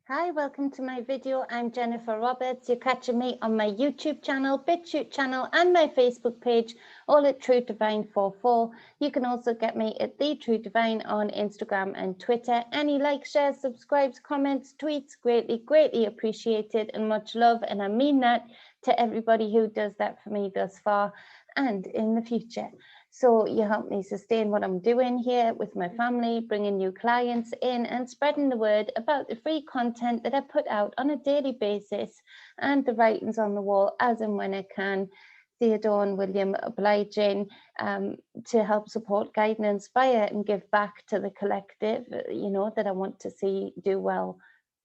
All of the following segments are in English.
Hi, welcome to my video. I'm Jennifer Roberts. You're catching me on my YouTube channel, Bitchute channel, and my Facebook page, all at True Divine 44. You can also get me at The True Divine on Instagram and Twitter. Any likes, shares, subscribes, comments, tweets, greatly appreciated, and much love. And I mean that to everybody who does that for me thus far and in the future. So you help me sustain what I'm doing here with my family, bringing new clients in and spreading the word about the free content that I put out on a daily basis and the writings on the wall as and when I can. Theodore and William obliging to help support, guide and inspire and give back to the collective, that I want to see do well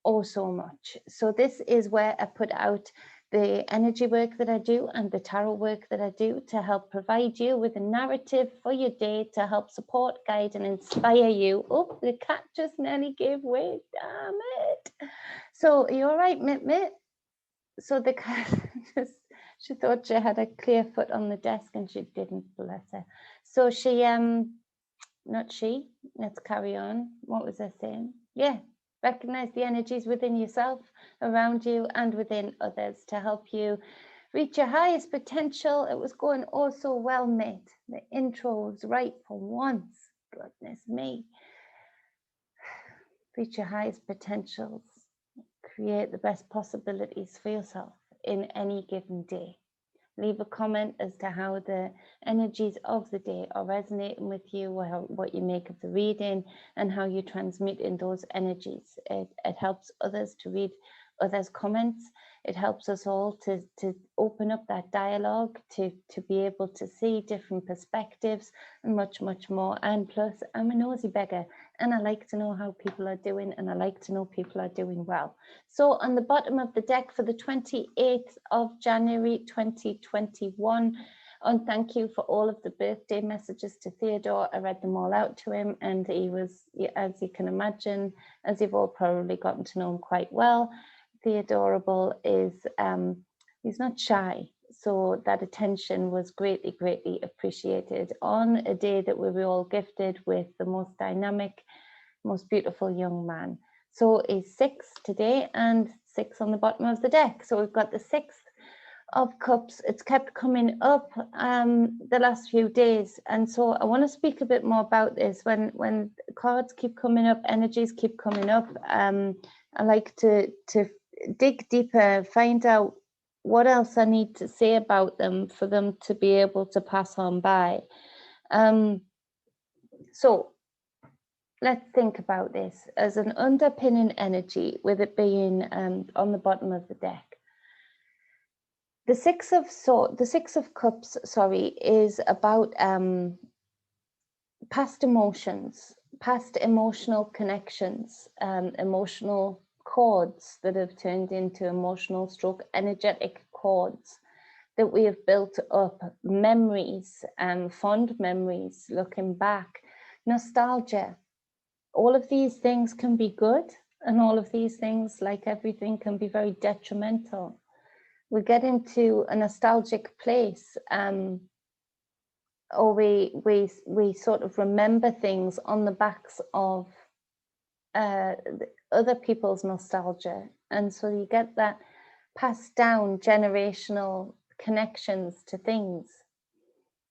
oh so much. So this is where I put out the energy work that I do and the tarot work that I do to help provide you with a narrative for your day to help support, guide and inspire you. Oh, the cat just nearly gave way, damn it. So are you all right, Mit? So the cat she thought she had a clear foot on the desk and she didn't, bless her. So she, let's carry on. What was I saying? Yeah. Recognize the energies within yourself, around you, and within others to help you reach your highest potential. It was going oh so well, mate. The intro was right for once. Goodness me. Reach your highest potentials. Create the best possibilities for yourself in any given day. Leave a comment as to how the energies of the day are resonating with you, what you make of the reading, and how you transmute in those energies. It helps others to read others' comments. It helps us all to open up that dialogue, to be able to see different perspectives and much, much more. And plus, I'm a nosy beggar and I like to know how people are doing, and I like to know people are doing well. So on the bottom of the deck for the 28th of January 2021, and thank you for all of the birthday messages to Theodore. I read them all out to him and he was, as you can imagine, as you've all probably gotten to know him quite well, Theodorable is, he's not shy. So that attention was greatly appreciated on a day that we were all gifted with the most dynamic, most beautiful young man. So he's 6 today and 6 on the bottom of the deck. So we've got the 6 of Cups. It's kept coming up the last few days, and so I want to speak a bit more about this. When cards keep coming up, energies keep coming up, I like to dig deeper, find out what else I need to say about them for them to be able to pass on by. So let's think about this as an underpinning energy, with it being on the bottom of the deck. The Six of Cups, is about past emotions, past emotional connections, emotional cords that have turned into emotional energetic cords that we have built up, memories, fond memories, looking back, nostalgia. All of these things can be good, and all of these things, like everything, can be very detrimental. We get into a nostalgic place, or we sort of remember things on the backs of other people's nostalgia, and so you get that passed down generational connections to things.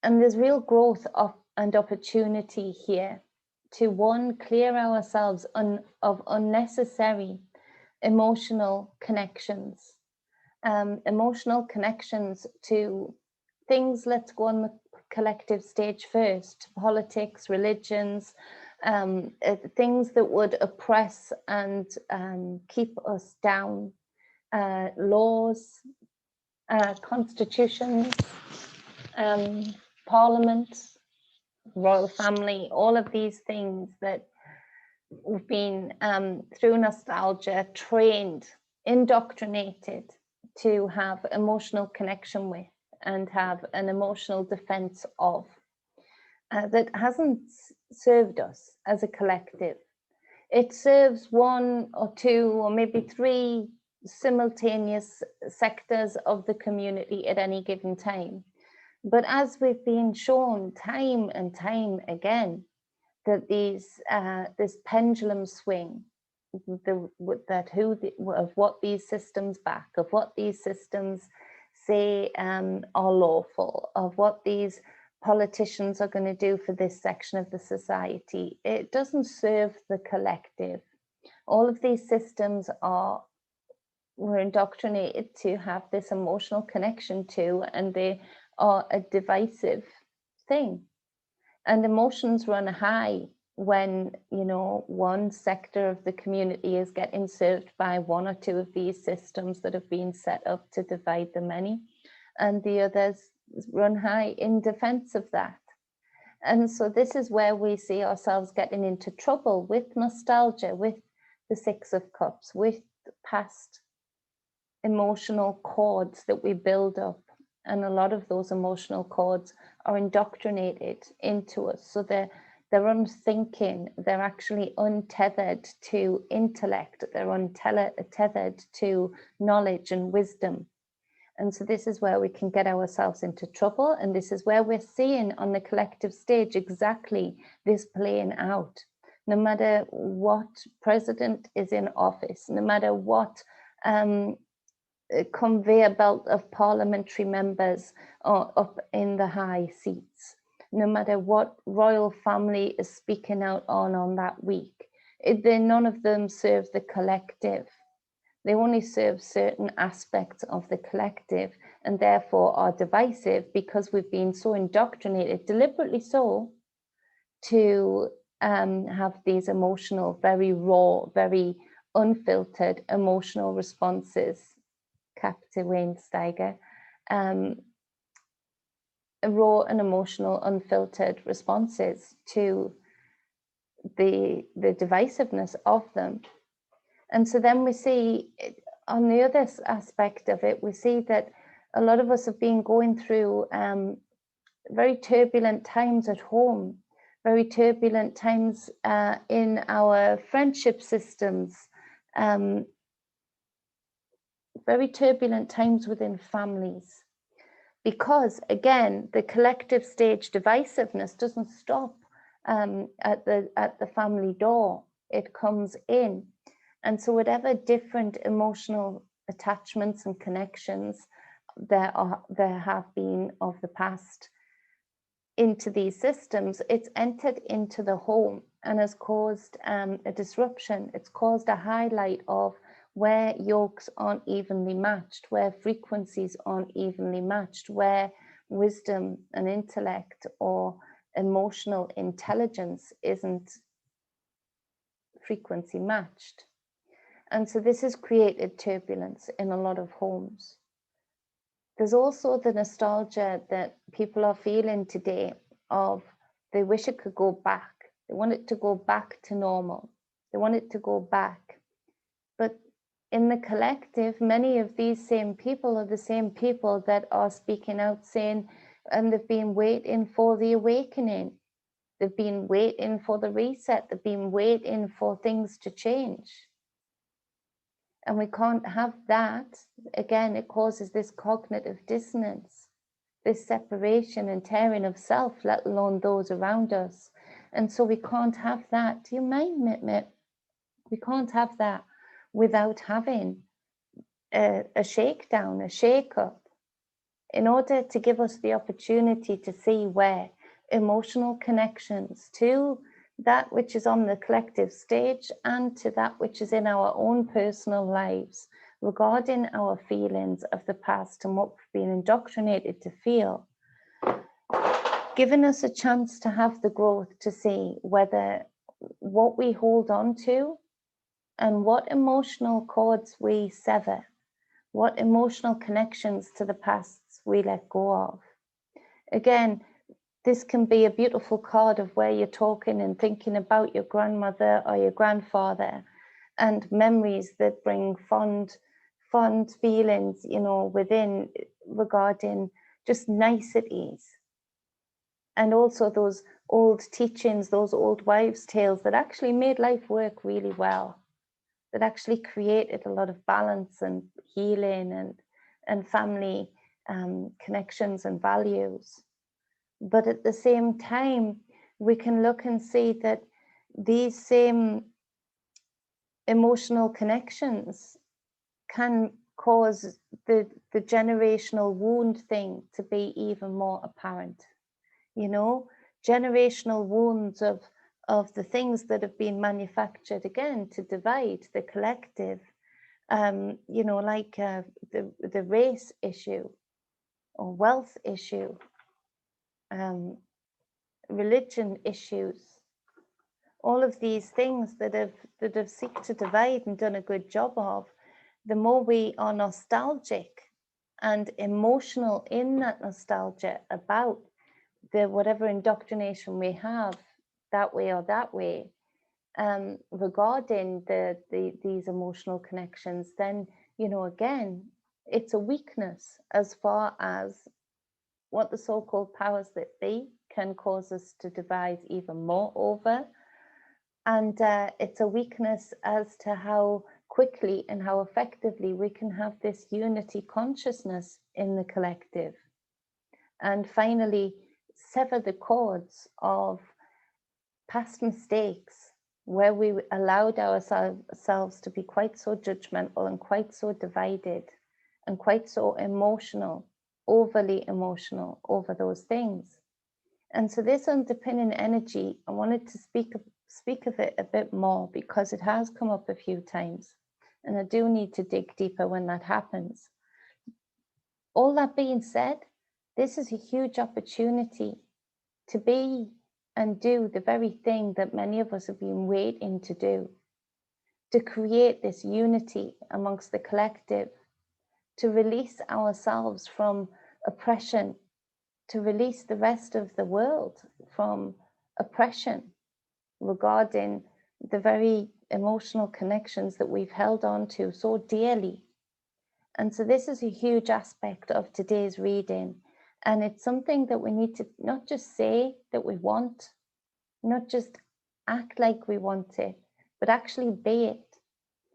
And there's real growth and opportunity here to, one, clear ourselves of unnecessary emotional connections. Emotional connections to things, let's go on the collective stage first, politics, religions, things that would oppress and keep us down, laws, constitutions, parliament, royal family, all of these things that we've been, through nostalgia, trained, indoctrinated to have emotional connection with and have an emotional defense of, that hasn't served us as a collective. It serves 1 or 2 or maybe 3 simultaneous sectors of the community at any given time. But as we've been shown time and time again, that this pendulum swing of what these systems back, of what these systems say are lawful, of what these politicians are going to do for this section of the society. It doesn't serve the collective. All of these systems we're indoctrinated to have this emotional connection to, and they are a divisive thing. And emotions run high when, one sector of the community is getting served by one or two of these systems that have been set up to divide the many, and the others run high in defense of that. And so this is where we see ourselves getting into trouble with nostalgia, with the Six of Cups, with past emotional cords that we build up. And a lot of those emotional cords are indoctrinated into us. So they're unthinking, they're actually untethered to intellect, they're untethered to knowledge and wisdom. And so this is where we can get ourselves into trouble. And this is where we're seeing on the collective stage exactly this playing out. No matter what president is in office, no matter what conveyor belt of parliamentary members are up in the high seats, no matter what royal family is speaking out on that week, none of them serve the collective. They only serve certain aspects of the collective, and therefore are divisive because we've been so indoctrinated, deliberately so, to have these emotional, very raw, very unfiltered emotional responses. Captain Wayne Steiger, raw and emotional, unfiltered responses to the divisiveness of them. And so then we see, on the other aspect of it, we see that a lot of us have been going through very turbulent times at home, very turbulent times in our friendship systems, very turbulent times within families. Because, again, the collective stage divisiveness doesn't stop at the family door. It comes in. And so whatever different emotional attachments and connections there have been of the past into these systems, it's entered into the home and has caused a disruption. It's caused a highlight of where yolks aren't evenly matched, where frequencies aren't evenly matched, where wisdom and intellect or emotional intelligence isn't frequency matched. And so this has created turbulence in a lot of homes. There's also the nostalgia that people are feeling today of they wish it could go back. They want it to go back to normal. They want it to go back. But in the collective, many of these same people are the same people that are speaking out saying, and they've been waiting for the awakening. They've been waiting for the reset. They've been waiting for things to change. And we can't have that. Again, it causes this cognitive dissonance, this separation and tearing of self, let alone those around us. And so we can't have that. Do you mind, Mit? We can't have that without having a shakedown, a shake-up, in order to give us the opportunity to see where emotional connections to that which is on the collective stage and to that which is in our own personal lives regarding our feelings of the past and what we've been indoctrinated to feel, giving us a chance to have the growth to see whether what we hold on to and what emotional cords we sever, what emotional connections to the past we let go of. Again, this can be a beautiful card of where you're talking and thinking about your grandmother or your grandfather and memories that bring fond feelings, within regarding just niceties. And also those old teachings, those old wives' tales that actually made life work really well, that actually created a lot of balance and healing and family connections and values. But at the same time, we can look and see that these same emotional connections can cause the generational wound thing to be even more apparent. You know, generational wounds of the things that have been manufactured, again, to divide the collective, you know, like the race issue or wealth issue, religion issues, all of these things that have seek to divide and done a good job of. The more we are nostalgic and emotional in that nostalgia about the whatever indoctrination we have, that way or that way, regarding these emotional connections, then, you know, again, it's a weakness as far as what the so-called powers that be can cause us to divide even more over. And it's a weakness as to how quickly and how effectively we can have this unity consciousness in the collective. And finally, sever the cords of past mistakes where we allowed ourselves to be quite so judgmental and quite so divided and quite so emotional, overly emotional over those things. And so this underpinning energy, I wanted to speak of it a bit more because it has come up a few times, and I do need to dig deeper when that happens. All that being said, this is a huge opportunity to be and do the very thing that many of us have been waiting to do, to create this unity amongst the collective, to release ourselves from oppression, to release the rest of the world from oppression regarding the very emotional connections that we've held on to so dearly. And so this is a huge aspect of today's reading. And it's something that we need to not just say that we want, not just act like we want it, but actually be it.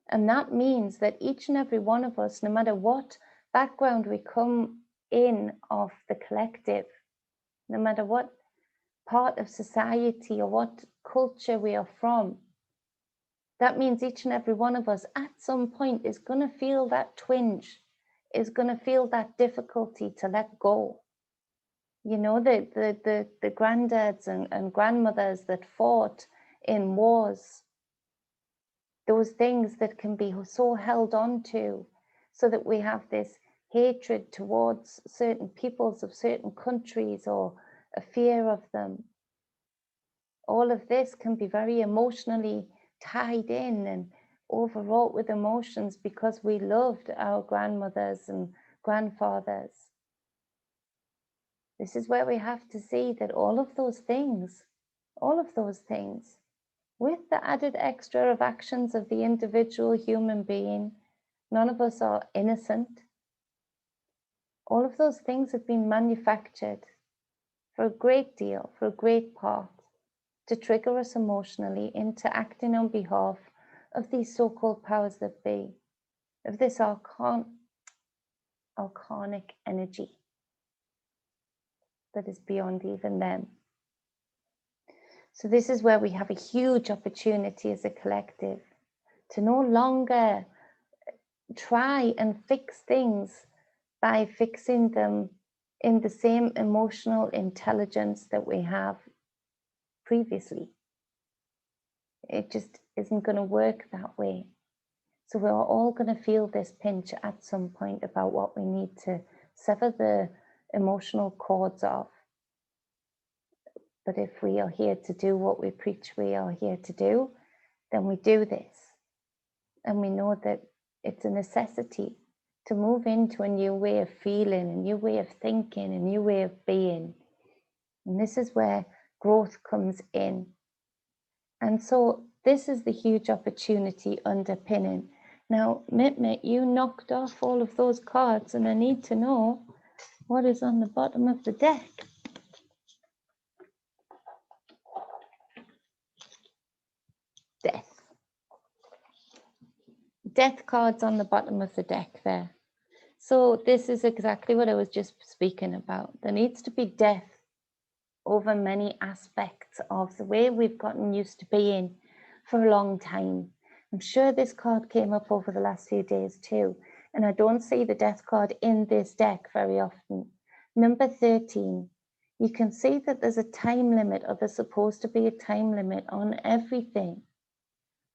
And that means that each and every one of us, no matter what background we come in of the collective, no matter what part of society or what culture we are from, that means each and every one of us at some point is going to feel that twinge, is going to feel that difficulty to let go. You know, the granddads and grandmothers that fought in wars, those things that can be so held on to, so that we have this hatred towards certain peoples of certain countries or a fear of them. All of this can be very emotionally tied in and overwrought with emotions because we loved our grandmothers and grandfathers. This is where we have to see that all of those things, with the added extra of actions of the individual human being, none of us are innocent. All of those things have been manufactured for a great deal, for a great part, to trigger us emotionally into acting on behalf of these so-called powers that be, of this archonic energy that is beyond even them. So this is where we have a huge opportunity as a collective to no longer try and fix things by fixing them in the same emotional intelligence that we have previously. It just isn't going to work that way. So we're all going to feel this pinch at some point about what we need to sever the emotional cords of. But if we are here to do what we preach we are here to do, then we do this. And we know that it's a necessity to move into a new way of feeling, a new way of thinking, a new way of being. And this is where growth comes in. And so this is the huge opportunity underpinning. Now, Mitmit, you knocked off all of those cards, and I need to know what is on the bottom of the deck. Death. Death cards on the bottom of the deck there. So this is exactly what I was just speaking about. There needs to be death over many aspects of the way we've gotten used to being for a long time. I'm sure this card came up over the last few days too, and I don't see the death card in this deck very often. Number 13, you can see that there's a time limit, or there's supposed to be a time limit on everything,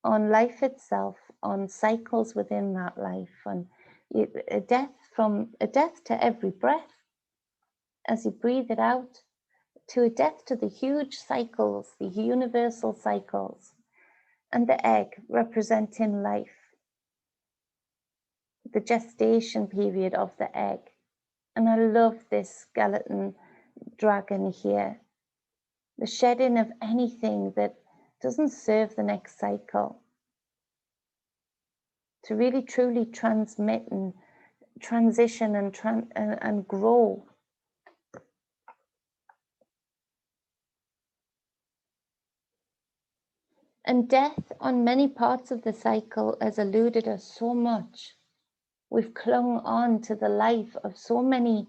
on life itself, on cycles within that life, on a death to every breath as you breathe it out, to a death to the huge cycles, the universal cycles, and the egg representing life, the gestation period of the egg. And I love this skeleton dragon here, the shedding of anything that doesn't serve the next cycle, to really truly transmit and transition and grow. And death on many parts of the cycle has eluded us so much. We've clung on to the life of so many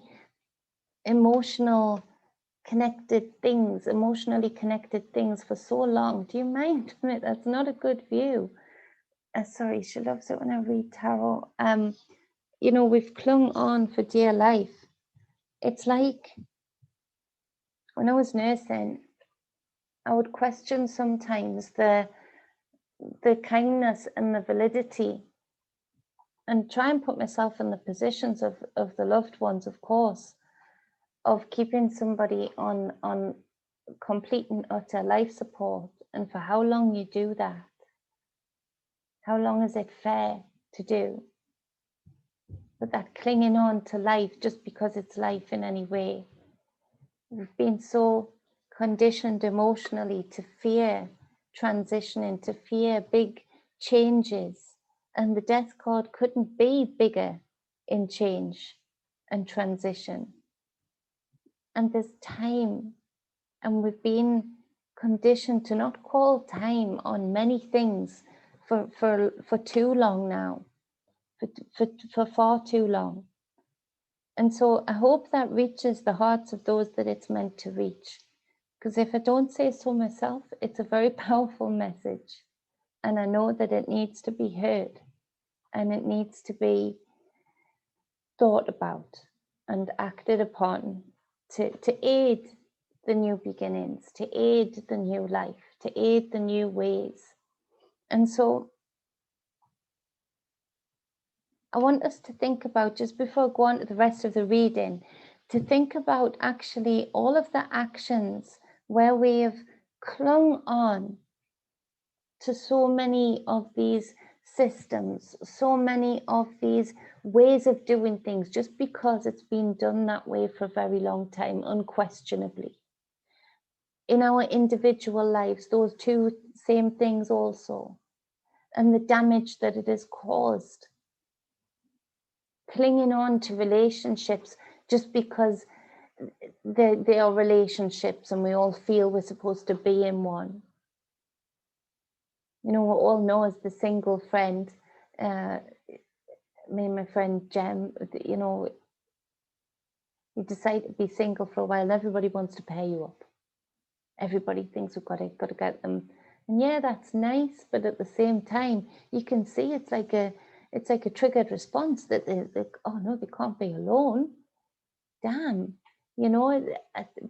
emotionally connected things for so long. Do you mind? That's not a good view. Sorry, she loves it when I read tarot. You know, we've clung on for dear life. It's like when I was nursing, I would question sometimes the kindness and the validity, and try and put myself in the positions of the loved ones, of course, of keeping somebody on complete and utter life support, and for how long you do that. How long is it fair to do? But that clinging on to life just because it's life in any way. We've been so conditioned emotionally to fear transitioning, to fear big changes. And the death card couldn't be bigger in change and transition. And there's time. And we've been conditioned to not call time on many things for too long now, for far too long. And so I hope that reaches the hearts of those that it's meant to reach. Because if I don't say so myself, it's a very powerful message. And I know that it needs to be heard, and it needs to be thought about and acted upon to aid the new beginnings, to aid the new life, to aid the new ways. And so I want us to think about, just before I go on to the rest of the reading, to think about actually all of the actions where we have clung on to so many of these systems, so many of these ways of doing things, just because it's been done that way for a very long time, unquestionably. In our individual lives, those two same things also, and the damage that it has caused. Clinging on to relationships just because they are relationships and we all feel we're supposed to be in one. You know, we all know as the single friend, me and my friend Jem, you know, you decide to be single for a while and everybody wants to pair you up. Everybody thinks we've got to get them. And yeah, that's nice, but at the same time, you can see it's like a triggered response that they oh no, they can't be alone. Damn, you know,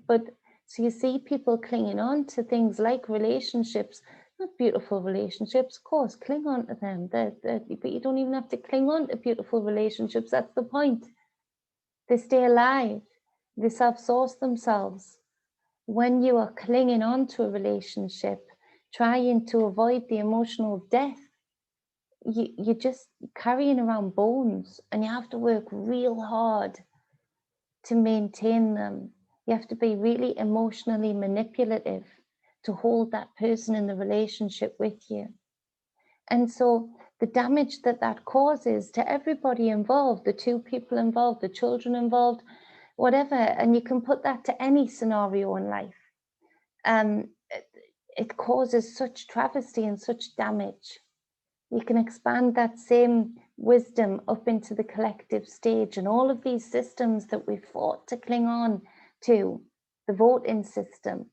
but so you see people clinging on to things like relationships, not beautiful relationships, of course, cling on to them, but you don't even have to cling on to beautiful relationships. That's the point. They stay alive, they self-source themselves. When you are clinging on to a relationship, trying to avoid the emotional death, you're just carrying around bones, and you have to work real hard to maintain them. You have to be really emotionally manipulative to hold that person in the relationship with you. And so the damage that causes to everybody involved, the two people involved, the children involved, whatever, and you can put that to any scenario in life. It causes such travesty and such damage. You can expand that same wisdom up into the collective stage, and all of these systems that we fought to cling on to, the voting system,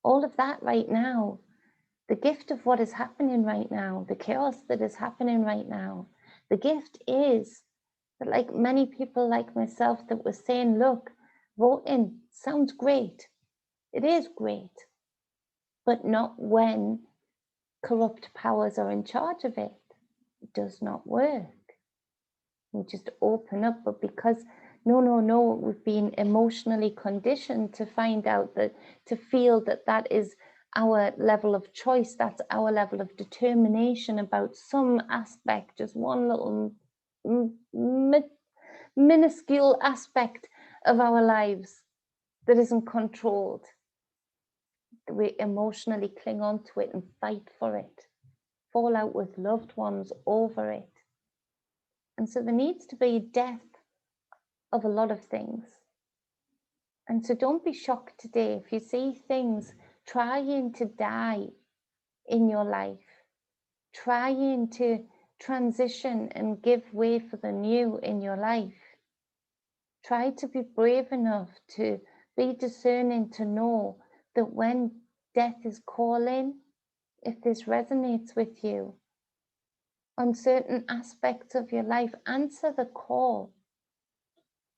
all of that right now the gift of what is happening right now, the chaos that is happening right now. The gift is that, like many people like myself that was saying, look, voting sounds great. It is great, but not when corrupt powers are in charge of it. It does not work. We just open up, but because no, we've been emotionally conditioned to find out that, to feel that that is our level of choice, that's our level of determination about some aspect, just one little minuscule aspect of our lives that isn't controlled. We emotionally cling on to it and fight for it, fall out with loved ones over it. And so there needs to be death of a lot of things. And so don't be shocked today if you see things trying to die in your life, trying to transition and give way for the new in your life. Try to be brave enough to be discerning, to know that when death is calling, if this resonates with you, on certain aspects of your life, answer the call.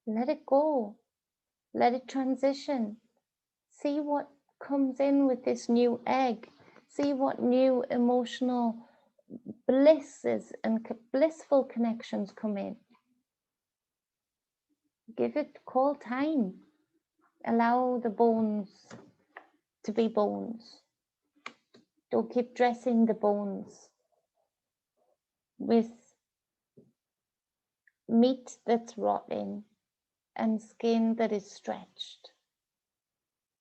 Let it go. Let it transition. See what comes in with this new egg. See what new emotional blisses and blissful connections come in. Give it call time. Allow the bones to be bones. Don't keep dressing the bones with meat that's rotting and skin that is stretched.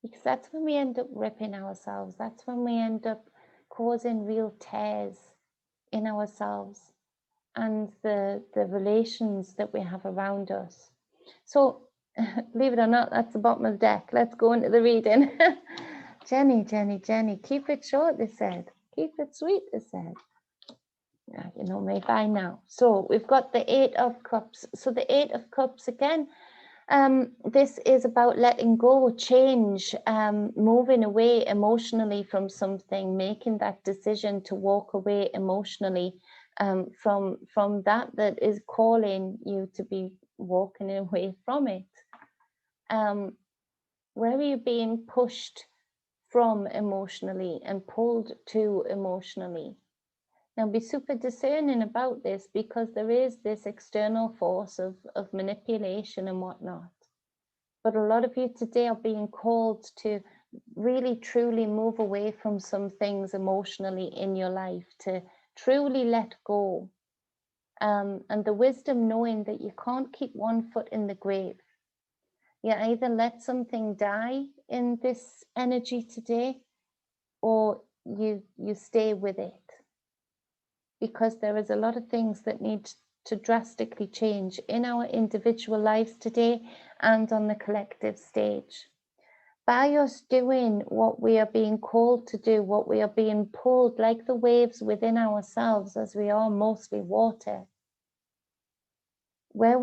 Because that's when we end up ripping ourselves. That's when we end up causing real tears in ourselves and the relations that we have around us. So, believe it or not, that's the bottom of the deck. Let's go into the reading. Jenny, keep it short, they said. Keep it sweet, they said. You know me by now. So we've got the 8 of Cups. So the 8 of Cups again, this is about letting go, change, moving away emotionally from something, making that decision to walk away emotionally from that is calling you to be walking away from it. Where are you being pushed from emotionally and pulled to emotionally? Now be super discerning about this, because there is this external force of manipulation and whatnot. But a lot of you today are being called to really truly move away from some things emotionally in your life, to truly let go. And the wisdom knowing that you can't keep one foot in the grave. You either let something die in this energy today, or you stay with it. Because there is a lot of things that need to drastically change in our individual lives today and on the collective stage. By us doing what we are being called to do, what we are being pulled like the waves within ourselves, as we are mostly water, where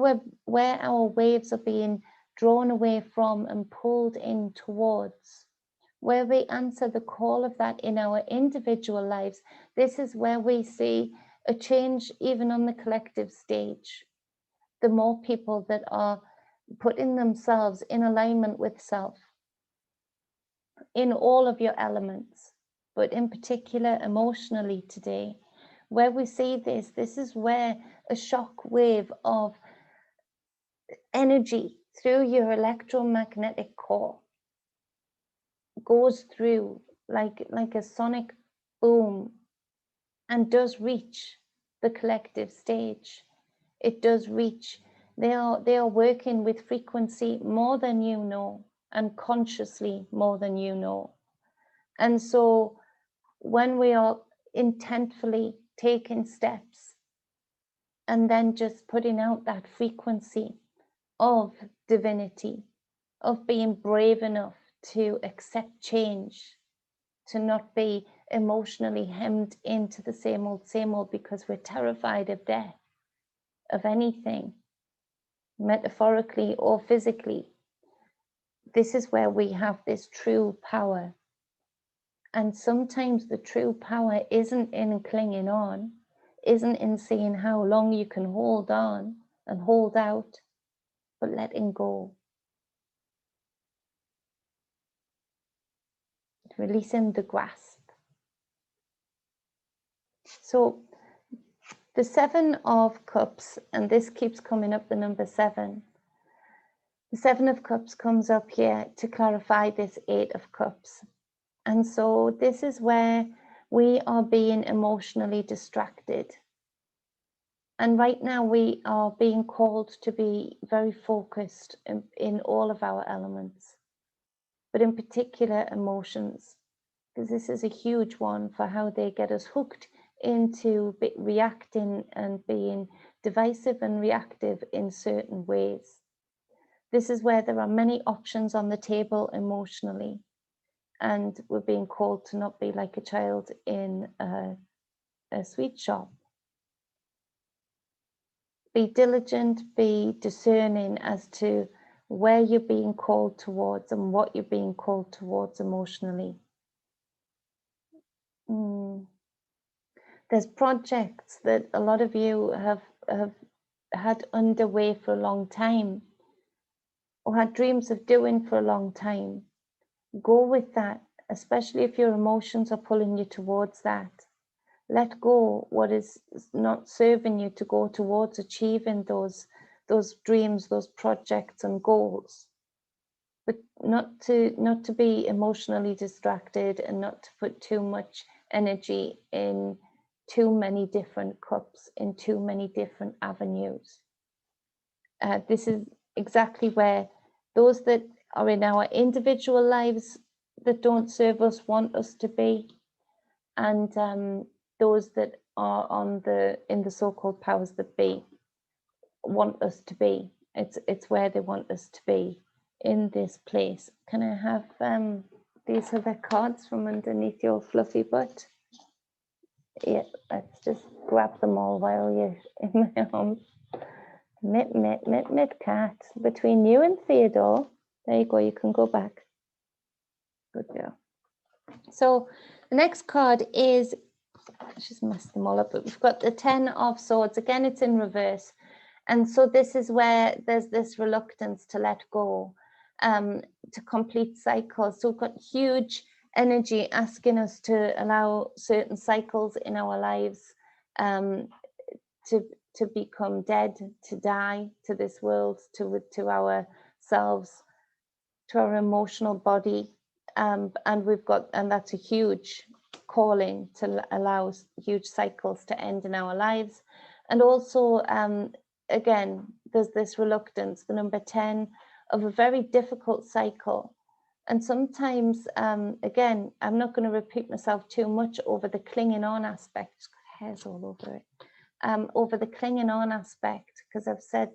our waves are being drawn away from and pulled in towards, where we answer the call of that in our individual lives, this is where we see a change even on the collective stage. The more people that are putting themselves in alignment with self, in all of your elements, but in particular emotionally today, where we see this is where a shock wave of energy through your electromagnetic core goes through like a sonic boom and does reach the collective stage. It does reach. They are working with frequency more than you know, and consciously more than you know. And so when we are intentfully taking steps and then just putting out that frequency of divinity, of being brave enough to accept change, to not be emotionally hemmed into the same old, because we're terrified of death, of anything, metaphorically or physically. This is where we have this true power And sometimes the true power isn't in clinging on, isn't in seeing how long you can hold on and hold out, but letting go. Releasing the grasp. So the 7 of Cups, and this keeps coming up, the number 7. The 7 of Cups comes up here to clarify this 8 of Cups. And so this is where we are being emotionally distracted. And right now we are being called to be very focused in all of our elements, but in particular emotions, because this is a huge one for how they get us hooked into reacting and being divisive and reactive in certain ways. This is where there are many options on the table emotionally, and we're being called to not be like a child in a sweet shop. Be diligent, be discerning as to where you're being called towards and what you're being called towards emotionally. There's projects that a lot of you have had underway for a long time, or had dreams of doing for a long time. Go with that, especially if your emotions are pulling you towards that. Let go what is not serving you to go towards achieving those dreams, those projects and goals. But not to be emotionally distracted, and not to put too much energy in too many different cups, in too many different avenues. This is exactly where those that are in our individual lives that don't serve us want us to be, and those that are in the so-called powers that be want us to be. It's where they want us to be, in this place. Can I have these other cards from underneath your fluffy butt? Yeah, let's just grab them all while you're in my arms. Mit, cat. Between you and Theodore. There you go, you can go back. Good girl. So the next card is, let's just mess them all up, but we've got the 10 of Swords. Again, it's in reverse. And so this is where there's this reluctance to let go, to complete cycles. So we've got huge energy asking us to allow certain cycles in our lives to become dead, to die to this world, to ourselves, to our emotional body. And that's a huge calling to allow huge cycles to end in our lives. And also, again, there's this reluctance, the number 10, of a very difficult cycle. And sometimes, again, I'm not going to repeat myself too much over the clinging on aspect. It's got hairs all over it. Over the clinging on aspect, because I've said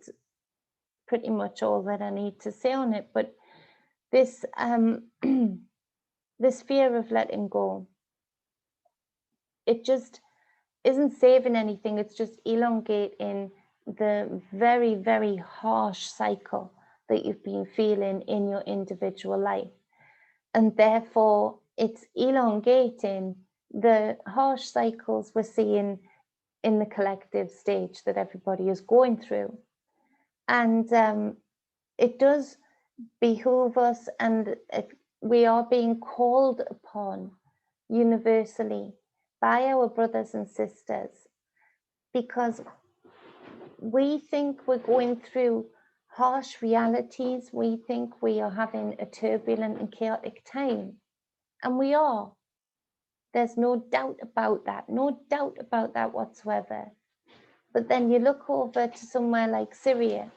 pretty much all that I need to say on it. But this this fear of letting go, it just isn't saving anything. It's just elongating the very, very harsh cycle that you've been feeling in your individual life. And therefore, it's elongating the harsh cycles we're seeing in the collective stage that everybody is going through. And it does behoove us, and we are being called upon universally by our brothers and sisters, because we think we're going through harsh realities. We think we are having a turbulent and chaotic time, and we are. There's no doubt about that, no doubt about that whatsoever. But then you look over to somewhere like Syria,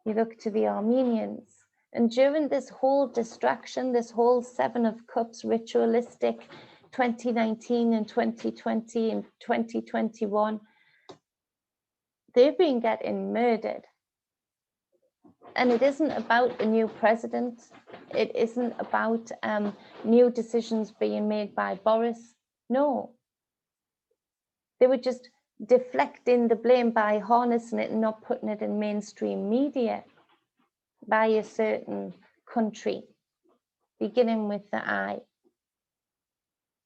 you look to the Armenians, and during this whole distraction, this whole 7 of Cups ritualistic 2019 and 2020 and 2021, they've been getting murdered. And it isn't about a new president. It isn't about new decisions being made by Boris. No. They were just deflecting the blame by harnessing it and not putting it in mainstream media by a certain country, beginning with the I.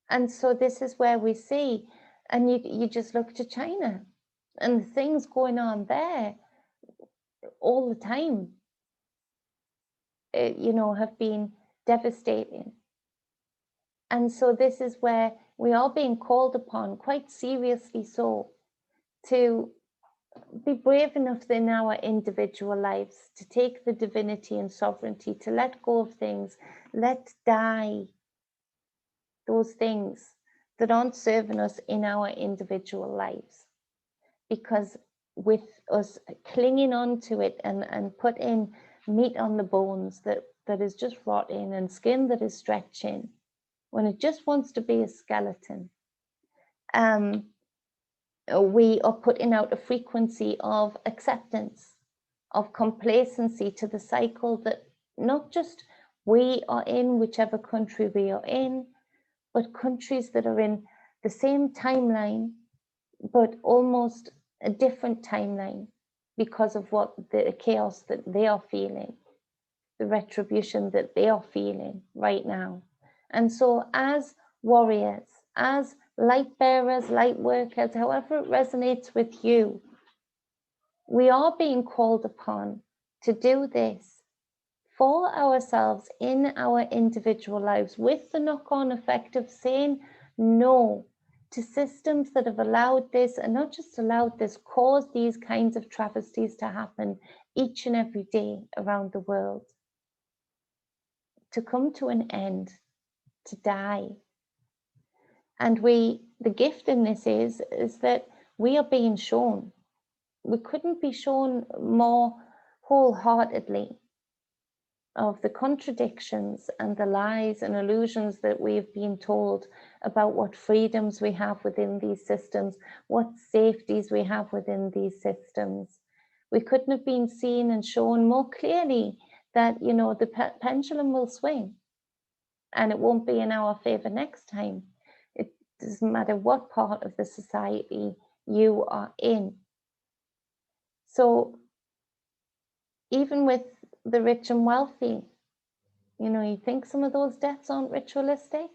And so this is where we see, and you just look to China and the things going on there all the time, have been devastating. And so this is where we are being called upon, quite seriously so, to be brave enough in our individual lives, to take the divinity and sovereignty, to let go of things, let die those things that aren't serving us in our individual lives. Because with us clinging on to it and putting meat on the bones that is just rotting and skin that is stretching, when it just wants to be a skeleton, we are putting out a frequency of acceptance, of complacency to the cycle that not just we are in, whichever country we are in, but countries that are in the same timeline, but almost a different timeline because of what the chaos that they are feeling, the retribution that they are feeling right now. And so as warriors, as light bearers, light workers, however it resonates with you, we are being called upon to do this for ourselves in our individual lives, with the knock-on effect of saying no to systems that have allowed this, and not just allowed this, caused these kinds of travesties to happen each and every day around the world, to come to an end, to die. And the gift in this is that we are being shown. We couldn't be shown more wholeheartedly of the contradictions and the lies and illusions that we've been told about what freedoms we have within these systems, what safeties we have within these systems. We couldn't have been seen and shown more clearly that, the pendulum will swing and it won't be in our favor next time. It doesn't matter what part of the society you are in. So even with the rich and wealthy, you think some of those deaths aren't ritualistic?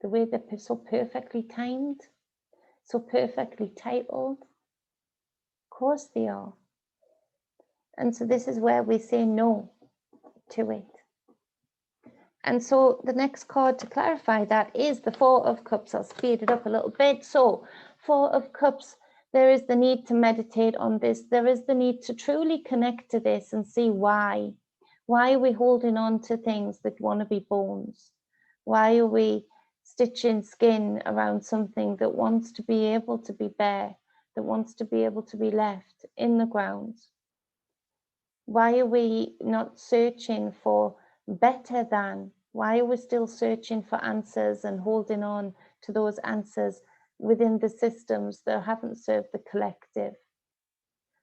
The way they're so perfectly timed, so perfectly titled? Of course they are. And so this is where we say no to it. And so the next card to clarify that is the Four of Cups. I'll speed it up a little bit. So Four of Cups, there is the need to meditate on this. There is the need to truly connect to this and see why. Why are we holding on to things that want to be bones? Why are we stitching skin around something that wants to be able to be bare, that wants to be able to be left in the ground? Why are we not searching for better than? Why are we still searching for answers and holding on to those answers within the systems that haven't served the collective?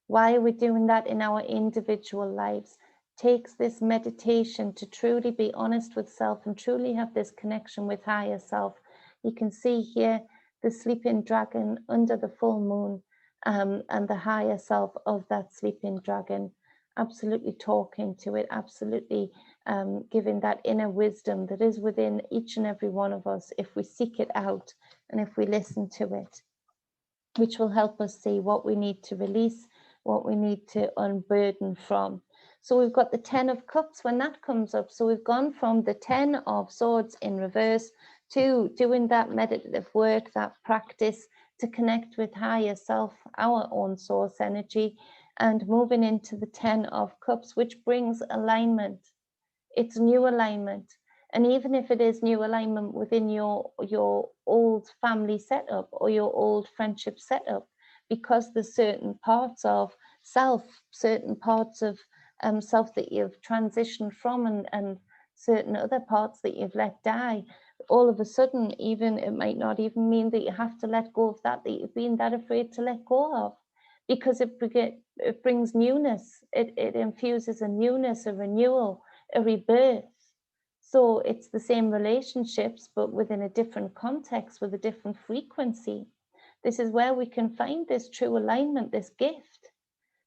Why are we doing that in our individual lives? Takes this meditation to truly be honest with self and truly have this connection with higher self. You can see here the sleeping dragon under the full moon, and the higher self of that sleeping dragon, absolutely talking to it, absolutely giving that inner wisdom that is within each and every one of us if we seek it out and if we listen to it, which will help us see what we need to release, what we need to unburden from. So we've got the 10 of Cups when that comes up. So we've gone from the 10 of Swords in reverse to doing that meditative work, that practice to connect with higher self, our own source energy, and moving into the 10 of Cups, which brings alignment. It's new alignment. And even if it is new alignment within your old family setup or your old friendship setup, because there's certain parts of self, certain parts of self that you've transitioned from, and certain other parts that you've let die, all of a sudden, even it might not even mean that you have to let go of that you've been that afraid to let go of, because it brings newness. It infuses a newness, a renewal, a rebirth. So it's the same relationships, but within a different context, with a different frequency. This is where we can find this true alignment, this gift.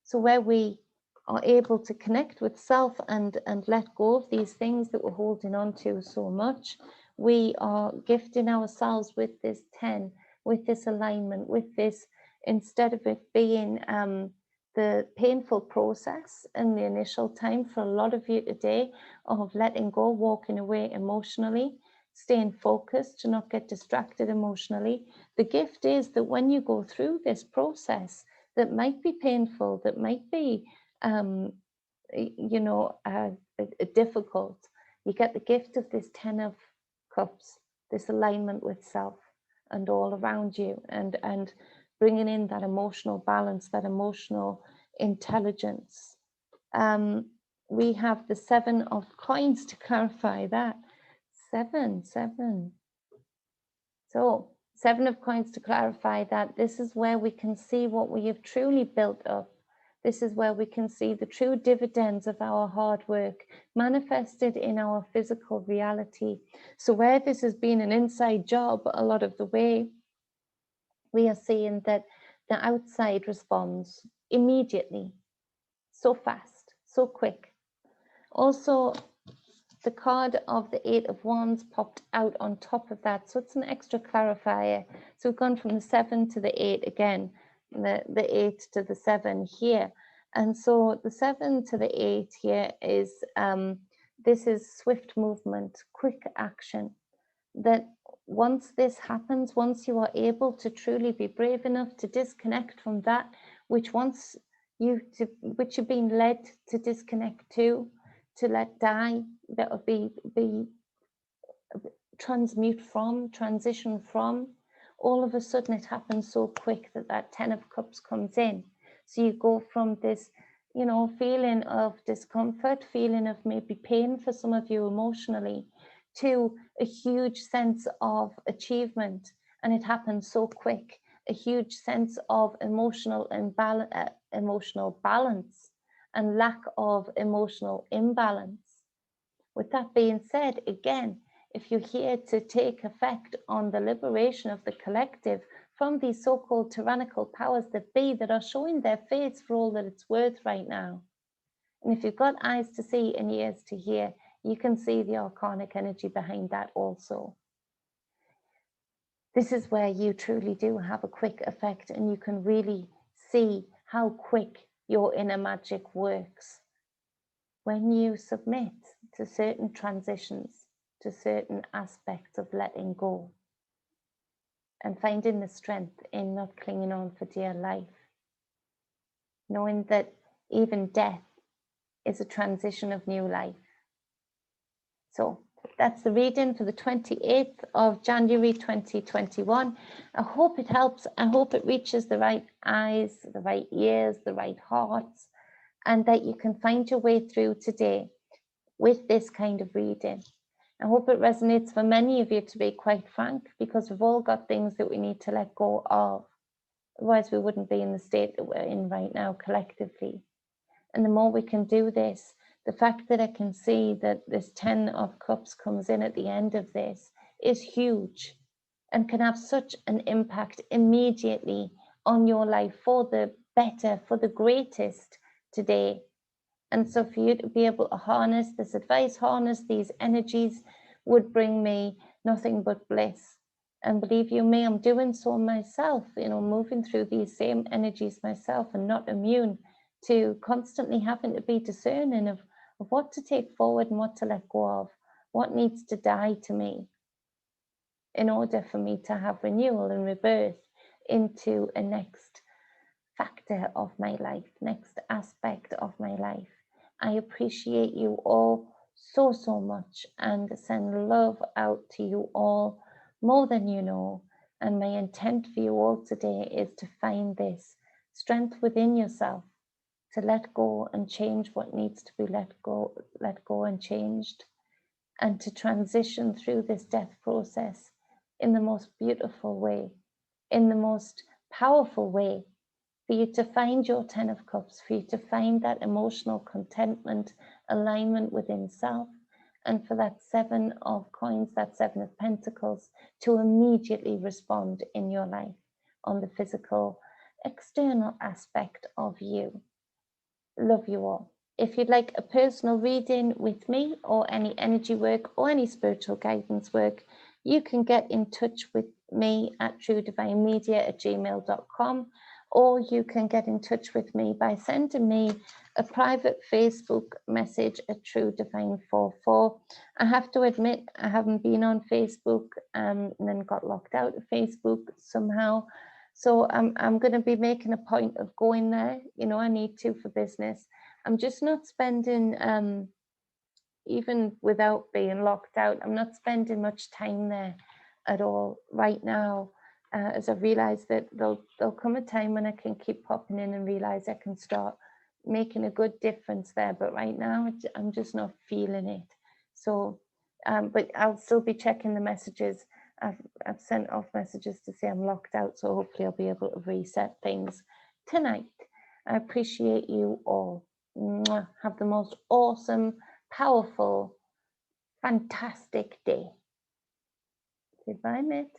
So where we are able to connect with self and let go of these things that we're holding on to so much, we are gifting ourselves with this 10, with this alignment, with this, instead of it being the painful process in the initial time for a lot of you today of letting go, walking away emotionally, staying focused to not get distracted emotionally. The gift is that when you go through this process that might be painful, that might be, difficult, you get the gift of this 10 of Cups, this alignment with self and all around you, and bringing in that emotional balance, that emotional intelligence. We have the 7 of Coins to clarify that. 7. So 7 of Coins to clarify that. This is where we can see what we have truly built up. This is where we can see the true dividends of our hard work manifested in our physical reality. So where this has been an inside job a lot of the way, we are seeing that the outside responds immediately, so fast, so quick. Also, the card of the 8 of Wands popped out on top of that, so it's an extra clarifier. So we've gone from the 7 to the 8 again, the 8 to the 7 here. And so the 7 to the 8 here is, this is swift movement, quick action. That once this happens, once you are able to truly be brave enough to disconnect from that which which you've been led to disconnect to let die, that will be transmute from, transition from, all of a sudden it happens so quick that 10 of Cups comes in. So you go from this, feeling of discomfort, feeling of maybe pain for some of you emotionally, to a huge sense of achievement, and it happens so quick. A huge sense of emotional balance and lack of emotional imbalance. With that being said, again, if you're here to take effect on the liberation of the collective from these so-called tyrannical powers that be, that are showing their face for all that it's worth right now, and if you've got eyes to see and ears to hear, you can see the arcanic energy behind that also. This is where you truly do have a quick effect, and you can really see how quick your inner magic works when you submit to certain transitions, to certain aspects of letting go, and finding the strength in not clinging on for dear life, knowing that even death is a transition of new life. So that's the reading for the 28th of January 2021. I hope it helps. I hope it reaches the right eyes, the right ears, the right hearts, and that you can find your way through today with this kind of reading. I hope it resonates for many of you, to be quite frank, because we've all got things that we need to let go of. Otherwise, we wouldn't be in the state that we're in right now collectively. And the more we can do this, the fact that I can see that this 10 of Cups comes in at the end of this is huge, and can have such an impact immediately on your life for the better, for the greatest today. And so for you to be able to harness this advice, harness these energies, would bring me nothing but bliss. And believe you me, I'm doing so myself, moving through these same energies myself, and not immune to constantly having to be discerning of what to take forward and what to let go of, what needs to die to me in order for me to have renewal and rebirth into a next factor of my life, next aspect of my life. I appreciate you all so, so much, and send love out to you all more than you know. And my intent for you all today is to find this strength within yourself, to let go and change what needs to be let go and changed, and to transition through this death process in the most beautiful way, in the most powerful way, for you to find your 10 of Cups, for you to find that emotional contentment, alignment within self, and for that 7 of Coins, that 7 of Pentacles, to immediately respond in your life on the physical, external aspect of you. Love you all. If you'd like a personal reading with me, or any energy work or any spiritual guidance work, You can get in touch with me at truedivinemedia@gmail.com, or you can get in touch with me by sending me a private Facebook message at truedivine44. I have to admit, I haven't been on Facebook and then got locked out of Facebook somehow. So I'm going to be making a point of going there. You know, I need to for business. I'm just not spending, even without being locked out, I'm not spending much time there at all right now. As I realize that there'll come a time when I can keep popping in and realize I can start making a good difference there. But right now, I'm just not feeling it. So, but I'll still be checking the messages. I've sent off messages to say I'm locked out. So hopefully I'll be able to reset things tonight. I appreciate you all. Mwah. Have the most awesome, powerful, fantastic day. Goodbye, mate.